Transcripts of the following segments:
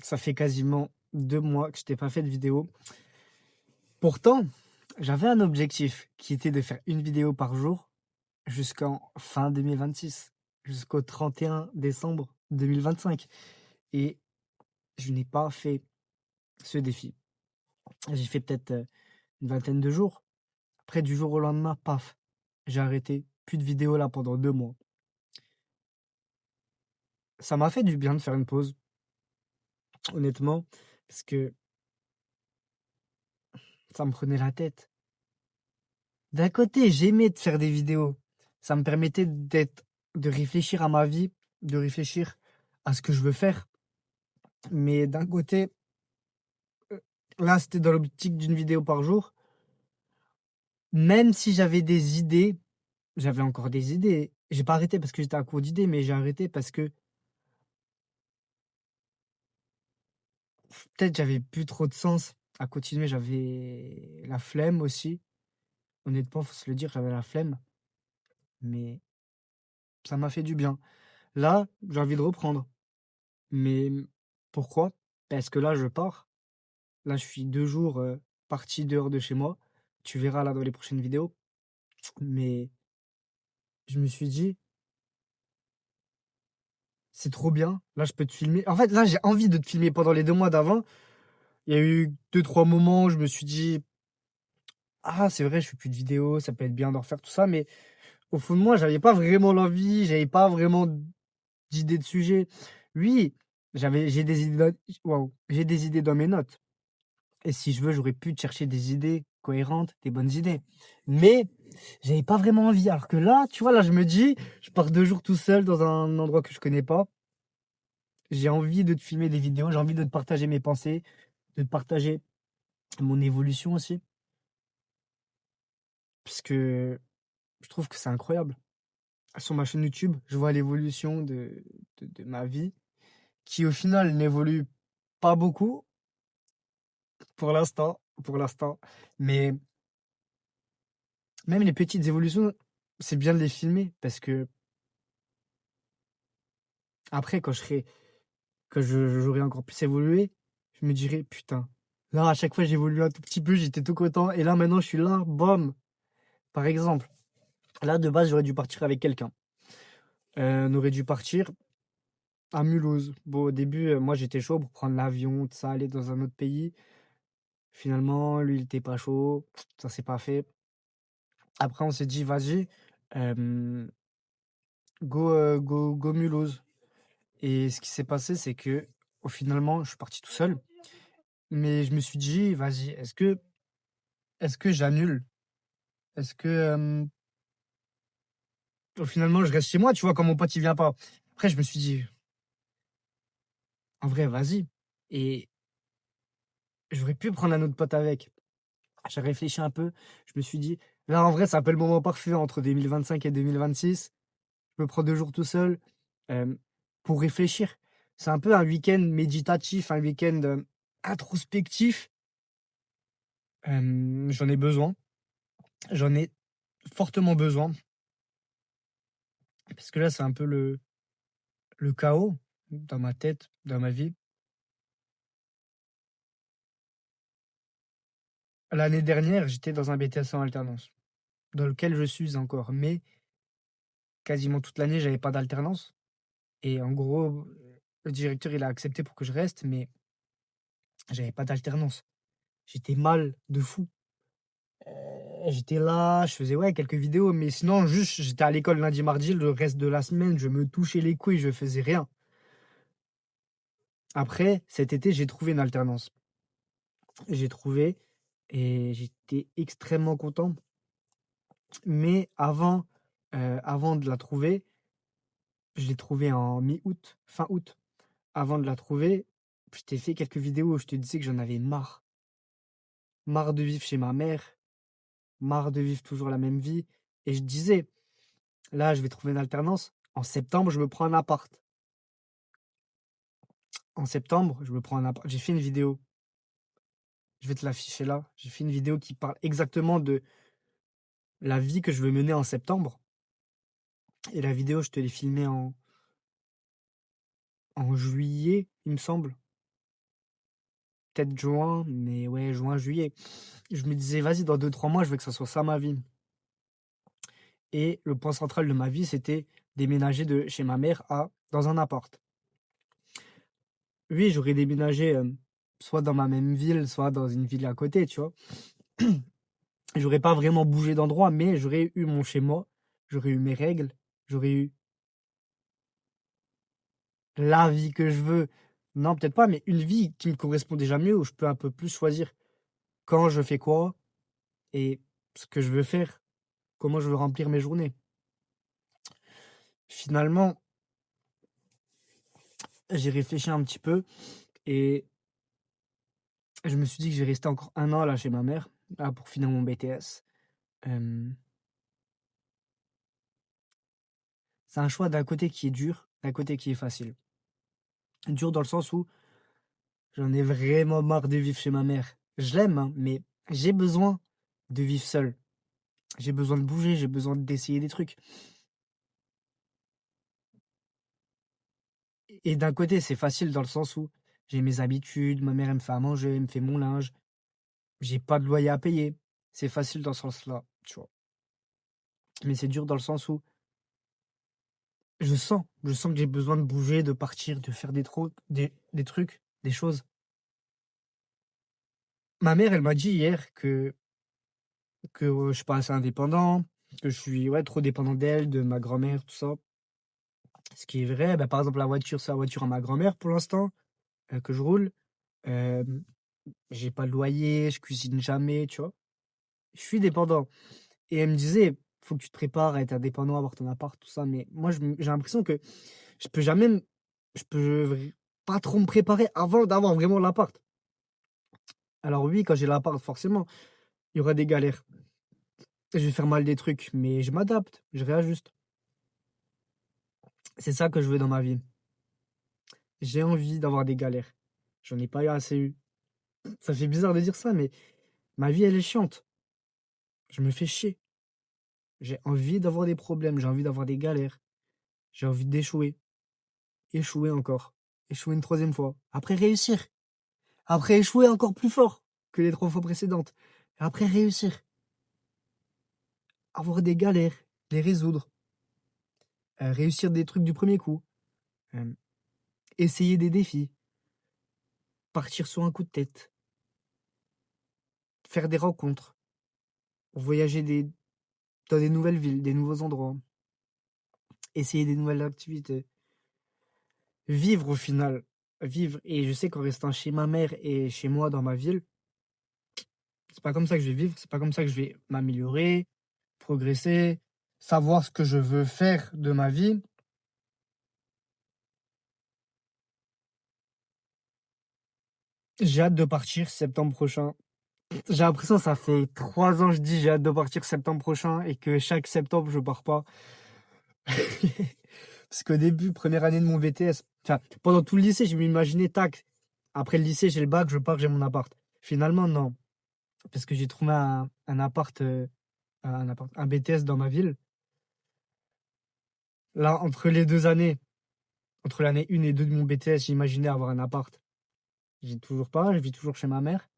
Ça fait quasiment 2 mois que je t'ai pas fait de vidéo. Pourtant, j'avais un objectif qui était de faire une vidéo par jour jusqu'en fin 2026, jusqu'au 31 décembre 2025 et je n'ai pas fait ce défi. J'ai fait peut-être, une vingtaine de jours. Après du jour au lendemain, paf, j'ai arrêté. Plus de vidéos là pendant 2 mois. Ça m'a fait du bien de faire une pause, honnêtement, parce que ça me prenait la tête. D'un côté, j'aimais de faire des vidéos. Ça me permettait de réfléchir à ma vie, de réfléchir à ce que je veux faire. Mais d'un côté, là, c'était dans l'optique d'une vidéo par jour. Même si j'avais des idées, j'avais encore des idées. J'ai pas arrêté parce que j'étais à court d'idées, mais j'ai arrêté parce que peut-être j'avais plus trop de sens à continuer. J'avais la flemme aussi. Honnêtement, faut se le dire, j'avais la flemme. Mais ça m'a fait du bien. Là, j'ai envie de reprendre. Mais pourquoi? Parce que là, je pars. Là, je suis 2 jours, parti dehors de chez moi. Tu verras là dans les prochaines vidéos. Mais je me suis dit: «C'est trop bien, là, je peux te filmer». En fait, là, j'ai envie de te filmer. Pendant les 2 mois d'avant, il y a eu 2-3 moments où je me suis dit: «Ah, c'est vrai, je fais plus de vidéos, ça peut être bien d'en refaire», tout ça. Mais au fond de moi, j'avais pas vraiment l'envie, j'avais pas vraiment d'idées de sujet. Oui, j'ai des idées dans mes notes. Et si je veux, j'aurais pu te chercher des idées cohérentes, des bonnes idées. Mais j'avais pas vraiment envie. Alors que là, tu vois, là, je me dis, je pars 2 jours tout seul dans un endroit que je connais pas. J'ai envie de te filmer des vidéos, j'ai envie de te partager mes pensées, de te partager mon évolution aussi. Puisque je trouve que c'est incroyable. Sur ma chaîne YouTube, je vois l'évolution de ma vie, qui au final n'évolue pas beaucoup pour l'instant. Mais même les petites évolutions, c'est bien de les filmer parce que après, j'aurai encore plus évolué, je me dirai: «Putain, là, à chaque fois, j'évolue un tout petit peu, j'étais tout content et là, maintenant, je suis là, bam!» Par exemple, là, de base, j'aurais dû partir avec quelqu'un. On aurait dû partir à Mulhouse. Bon, au début, moi, j'étais chaud pour prendre l'avion, tout ça, aller dans un autre pays. Finalement, lui, il était pas chaud, ça s'est pas fait. Après, on s'est dit: «Vas-y, hem, go Mulhouse». Et ce qui s'est passé, c'est que au finalement, je suis parti tout seul, mais je me suis dit: «Vas-y, est-ce que j'annule? Est-ce que, finalement, je reste chez moi?» Tu vois? Quand mon pote, il vient pas. Après, je me suis dit: «En vrai, vas-y», et j'aurais pu prendre un autre pote avec. J'ai réfléchi un peu, je me suis dit: «Là, en vrai, c'est un peu le moment parfait entre 2025 et 2026. Je me prends 2 jours tout seul, hem, pour réfléchir». C'est un peu un week-end méditatif, un week-end, introspectif. J'en ai besoin, j'en ai fortement besoin parce que là, c'est un peu le chaos dans ma tête, dans ma vie. L'année dernière, j'étais dans un BTS en alternance, dans lequel je suis encore, mais quasiment toute l'année, j'avais pas d'alternance et en gros, le directeur, il a accepté pour que je reste, mais j'avais pas d'alternance. J'étais mal de fou. J'étais là, je faisais, ouais, quelques vidéos, mais sinon juste j'étais à l'école lundi, mardi, le reste de la semaine, je me touchais les couilles, je faisais rien. Après, cet été, j'ai trouvé une alternance. J'ai trouvé et j'étais extrêmement content. Mais avant de la trouver, je l'ai trouvée en mi-août, fin août. Avant de la trouver, je t'ai fait quelques vidéos où je te disais que j'en avais marre. Marre de vivre chez ma mère, marre de vivre toujours la même vie. Et je disais, là, je vais trouver une alternance. En septembre, je me prends un appart. En septembre, je me prends un appart. J'ai fait une vidéo. Je vais te l'afficher là. J'ai fait une vidéo qui parle exactement de la vie que je veux mener en septembre. Et la vidéo, je te l'ai filmée en juillet, il me semble. peut-être juin, mais ouais, juin, juillet. Je me disais: «Vas-y, dans 2 3 mois, je veux que ça soit ça ma vie» et le point central de ma vie, c'était déménager de chez ma mère à dans un appart. Oui, j'aurais déménagé, soit dans ma même ville, soit dans une ville à côté, tu vois? J'aurais pas vraiment bougé d'endroit, mais j'aurais eu mon chez moi, j'aurais eu mes règles, j'aurais eu la vie que je veux. Non, peut-être pas, mais une vie qui me correspond déjà mieux, où je peux un peu plus choisir quand je fais quoi et ce que je veux faire, comment je veux remplir mes journées. Finalement, j'ai réfléchi un petit peu et je me suis dit que j'ai resté encore 1 an là chez ma mère, là pour finir mon BTS. Hem, c'est un choix d'un côté qui est dur, d'un côté qui est facile. Dur dans le sens où j'en ai vraiment marre de vivre chez ma mère. Je l'aime, hein, mais j'ai besoin de vivre seul. J'ai besoin de bouger, j'ai besoin d'essayer des trucs. Et d'un côté, c'est facile dans le sens où j'ai mes habitudes, ma mère elle me fait à manger, elle me fait mon linge, j'ai pas de loyer à payer. C'est facile dans ce sens-là, tu vois. Mais c'est dur dans le sens où je sens que j'ai besoin de bouger, de partir, de faire des trucs, des choses. Ma mère, elle m'a dit hier que je suis pas assez indépendant, que je suis, ouais, trop dépendant d'elle, de ma grand-mère, tout ça. Ce qui est vrai, bah, par exemple, la voiture, c'est la voiture à ma grand-mère pour l'instant, que je roule. Hem, j'ai pas de loyer, je cuisine jamais, tu vois? Je suis dépendant et elle me disait: «Faut que tu te prépares à être indépendant, avoir ton appart, tout ça», mais moi, j'ai l'impression que je peux jamais m je peux pas trop me préparer avant d'avoir vraiment l'appart. Alors oui, quand j'ai l'appart, forcément, il y aura des galères. Je vais faire mal des trucs, mais je m'adapte, je réajuste. C'est ça que je veux dans ma vie. J'ai envie d'avoir des galères. J'en ai pas eu assez eu. Ça fait bizarre de dire ça, mais ma vie, elle est chiante. Je me fais chier. J'ai envie d'avoir des problèmes, j'ai envie d'avoir des galères. J'ai envie d'échouer, échouer encore, échouer une troisième fois, après réussir, après échouer encore plus fort que les 3 fois précédentes, après réussir, avoir des galères, les résoudre, réussir des trucs du premier coup, hem, essayer des défis, partir sur un coup de tête, faire des rencontres, voyager dans des nouvelles villes, des nouveaux endroits, essayer des nouvelles activités. Vivre au final, vivre et je sais qu'en restant chez ma mère et chez moi dans ma ville, c'est pas comme ça que je vais vivre, c'est pas comme ça que je vais m'améliorer, progresser, savoir ce que je veux faire de ma vie. J'ai hâte de partir septembre prochain. J'ai l'impression que ça fait 3 ans que je dis: «J'ai hâte de partir septembre prochain» et que chaque septembre je pars pas. Parce qu'au début, première année de mon BTS, enfin, pendant tout le lycée, je m'imaginais tac, après le lycée, j'ai le bac, je pars, j'ai mon appart. Finalement non, parce que j'ai trouvé un appart, un BTS dans ma ville. Là, entre les 2 années, entre l'année 1 et 2 de mon BTS, j'imaginais avoir un appart. J'ai toujours pas, je vis toujours chez ma mère.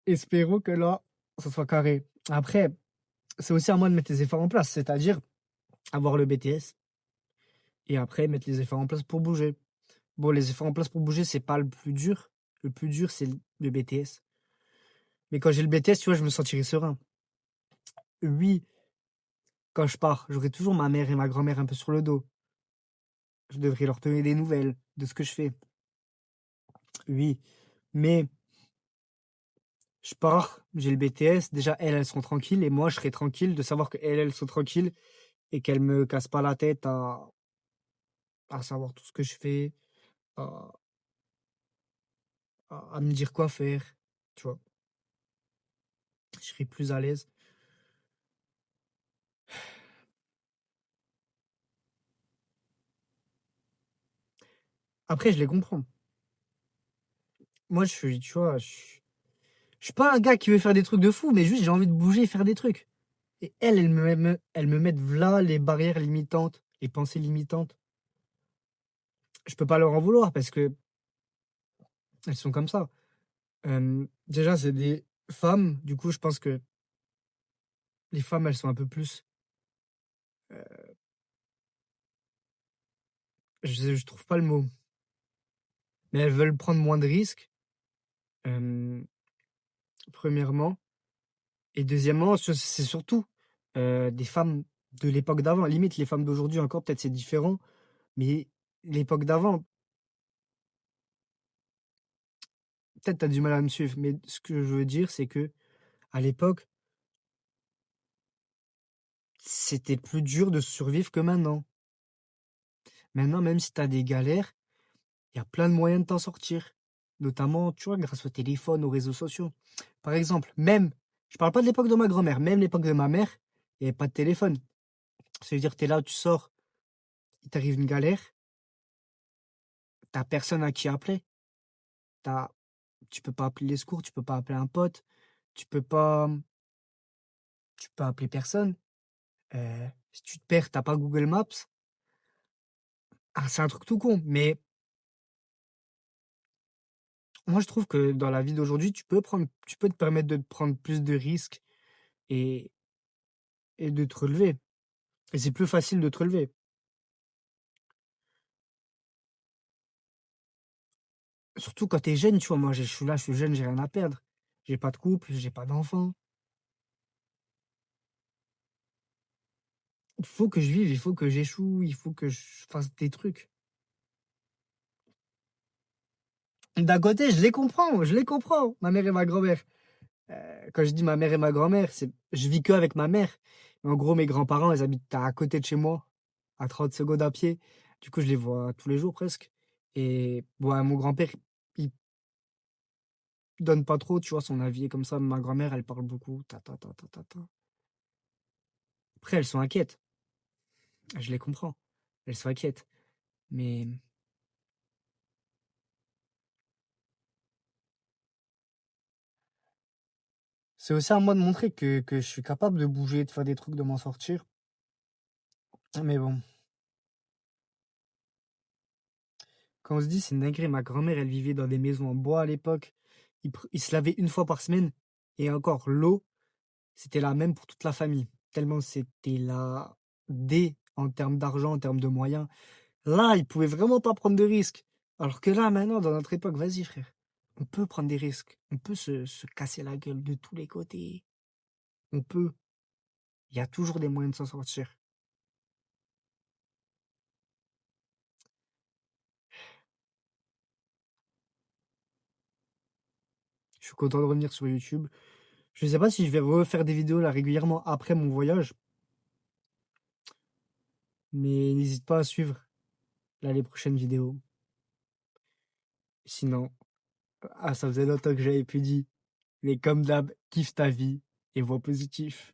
Espérons que là, ça soit carré. Après, c'est aussi à moi de mettre les efforts en place, c'est-à-dire avoir le BTS et après mettre les efforts en place pour bouger. Bon, les efforts en place pour bouger, c'est pas le plus dur. Le plus dur, c'est le BTS. Mais quand j'ai le BTS, tu vois, je me sentirai serein. Oui, quand je pars, j'aurai toujours ma mère et ma grand-mère un peu sur le dos. Je devrais leur donner des nouvelles de ce que je fais. Oui, mais je pars, j'ai le BTS. Déjà, elles seront tranquilles et moi, je serai tranquille de savoir qu'elles, elles sont tranquilles et qu'elles me cassent pas la tête à savoir tout ce que je fais, à à me dire quoi faire, tu vois? Je serai plus à l'aise. Après, je les comprends. Moi, je suis tu vois, je suis pas un gars qui veut faire des trucs de fou, mais juste j'ai envie de bouger et faire des trucs. Et elles me mettent v'là les barrières limitantes, les pensées limitantes. je peux pas leur en vouloir parce qu'elles sont comme ça. Déjà, c'est des femmes, du coup, je pense que les femmes, elles sont un peu plus, heu, je trouve pas le mot, mais elles veulent prendre moins de risques, hem, 1°, et deuxièmement, c'est surtout, des femmes de l'époque d'avant. Limite, les femmes d'aujourd'hui encore, peut-être c'est différent, mais l'époque d'avant, peut-être tu as du mal à me suivre, mais ce que je veux dire, c'est que à l'époque, c'était plus dur de survivre que maintenant. Maintenant, même si tu as des galères, il y a plein de moyens de t'en sortir. Notamment, tu vois, grâce au téléphone, aux réseaux sociaux. Par exemple, même, je parle pas de l'époque de ma grand-mère, même l'époque de ma mère, il y avait pas de téléphone. Ça veut dire, tu es là, tu sors, il t'arrive une galère, tu personne à qui appeler. Tu Tu peux pas appeler les secours, tu peux pas appeler un pote, tu peux pas, tu peux appeler personne. Si tu te perds, tu pas Google Maps. Ah, c'est un truc tout con, mais moi je trouve que dans la vie d'aujourd'hui, tu peux te permettre de prendre plus de risques et de te relever, et c'est plus facile de te relever. Surtout quand tu es jeune, tu vois? Moi, je suis là, je suis jeune, j'ai rien à perdre. J'ai pas de couple, j'ai pas d'enfant. Il faut que je vive, il faut que j'échoue, il faut que je fasse des trucs. D'un côté, je les comprends, ma mère et ma grand-mère. Quand je dis ma mère et ma grand-mère, c'est je vis qu'avec ma mère. Mais en gros, mes grands-parents, ils habitent à côté de chez moi, à 30 secondes à pied. Du coup, je les vois tous les jours presque. Et ouais, mon grand-père, il donne pas trop, tu vois, son avis est comme ça. Ma grand-mère, elle parle beaucoup. Ta, ta, ta, ta, ta, ta. Après, elles sont inquiètes. Je les comprends. Elles sont inquiètes. Mais c'est aussi à moi de montrer que je suis capable de bouger, de faire des trucs, de m'en sortir. Mais bon, quand on se dit c'est une dinguerie, ma grand-mère, elle vivait dans des maisons en bois à l'époque. Ils se lavaient une fois par semaine. Et encore, l'eau, c'était la même pour toute la famille. Tellement c'était la D en termes d'argent, en termes de moyens. Là, ils pouvaient vraiment pas prendre de risques. Alors que là, maintenant, dans notre époque, vas-y frère, on peut prendre des risques. On peut se casser la gueule de tous les côtés. On peut. Il y a toujours des moyens de s'en sortir. Je suis content de revenir sur YouTube. Je sais pas si je vais refaire des vidéos là régulièrement après mon voyage, mais n'hésite pas à suivre là les prochaines vidéos. Sinon, ah, ça faisait longtemps que j'avais plus dit, mais comme d'hab, kiffe ta vie et vois positif.